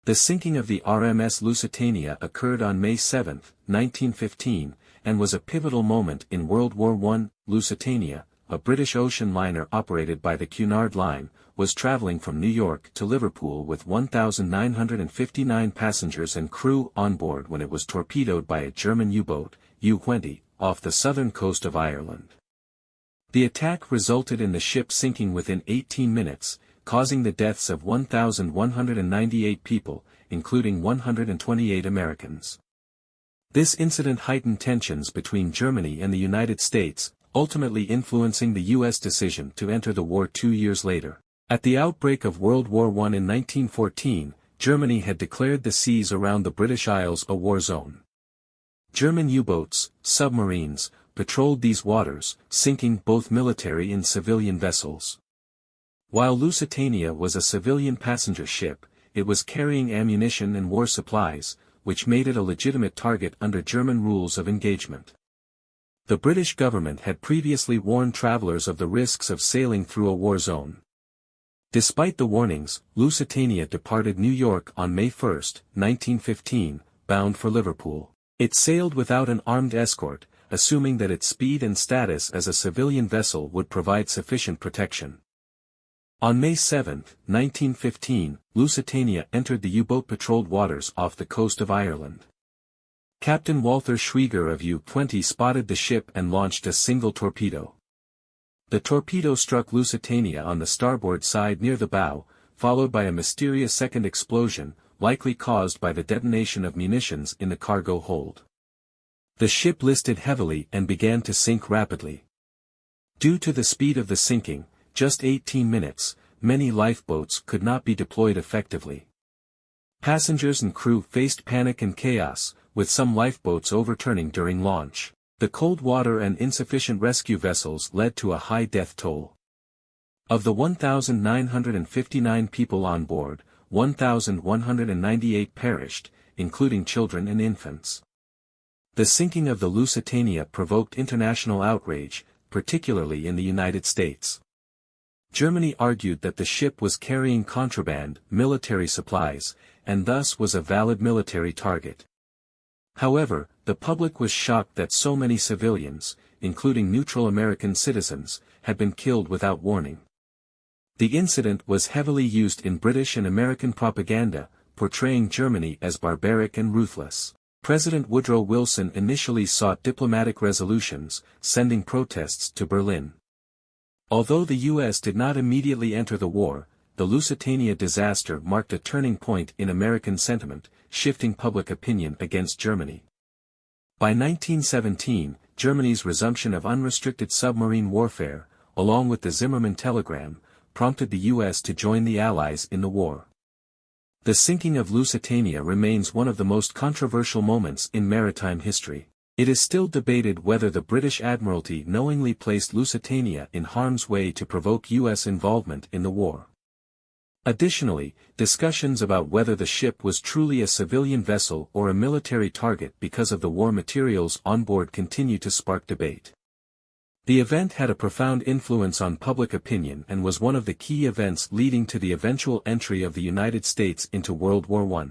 The sinking of the RMS Lusitania occurred on May 7, 1915, and was a pivotal moment in World War I. Lusitania, a British ocean liner operated by the Cunard Line, was traveling from New York to Liverpool with 1,959 passengers and crew on board when it was torpedoed by a German U-boat, U-20, off the southern coast of Ireland. The attack resulted in the ship sinking within 18 minutes, causing the deaths of 1,198 people, including 128 Americans. This incident heightened tensions between Germany and the United States, ultimately influencing the U.S. decision to enter the war 2 years later. At the outbreak of World War I in 1914, Germany had declared the seas around the British Isles a war zone. German U-boats, submarines, patrolled these waters, sinking both military and civilian vessels. While Lusitania was a civilian passenger ship, it was carrying ammunition and war supplies, which made it a legitimate target under German rules of engagement. The British government had previously warned travelers of the risks of sailing through a war zone. Despite the warnings, Lusitania departed New York on May 1, 1915, bound for Liverpool. It sailed without an armed escort, assuming that its speed and status as a civilian vessel would provide sufficient protection. On May 7, 1915, Lusitania entered the U-boat patrolled waters off the coast of Ireland. Captain Walter Schwieger of U-20 spotted the ship and launched a single torpedo. The torpedo struck Lusitania on the starboard side near the bow, followed by a mysterious second explosion, likely caused by the detonation of munitions in the cargo hold. The ship listed heavily and began to sink rapidly. Due to the speed of the sinking, just 18 minutes, many lifeboats could not be deployed effectively. Passengers and crew faced panic and chaos, with some lifeboats overturning during launch. The cold water and insufficient rescue vessels led to a high death toll. Of the 1,959 people on board, 1,198 perished, including children and infants. The sinking of the Lusitania provoked international outrage, particularly in the United States. Germany argued that the ship was carrying contraband, military supplies, and thus was a valid military target. However, the public was shocked that so many civilians, including neutral American citizens, had been killed without warning. The incident was heavily used in British and American propaganda, portraying Germany as barbaric and ruthless. President Woodrow Wilson initially sought diplomatic resolutions, sending protests to Berlin. Although the U.S. did not immediately enter the war, the Lusitania disaster marked a turning point in American sentiment, shifting public opinion against Germany. By 1917, Germany's resumption of unrestricted submarine warfare, along with the Zimmermann telegram, prompted the U.S. to join the Allies in the war. The sinking of Lusitania remains one of the most controversial moments in maritime history. It is still debated whether the British Admiralty knowingly placed Lusitania in harm's way to provoke U.S. involvement in the war. Additionally, discussions about whether the ship was truly a civilian vessel or a military target because of the war materials on board continue to spark debate. The event had a profound influence on public opinion and was one of the key events leading to the eventual entry of the United States into World War I.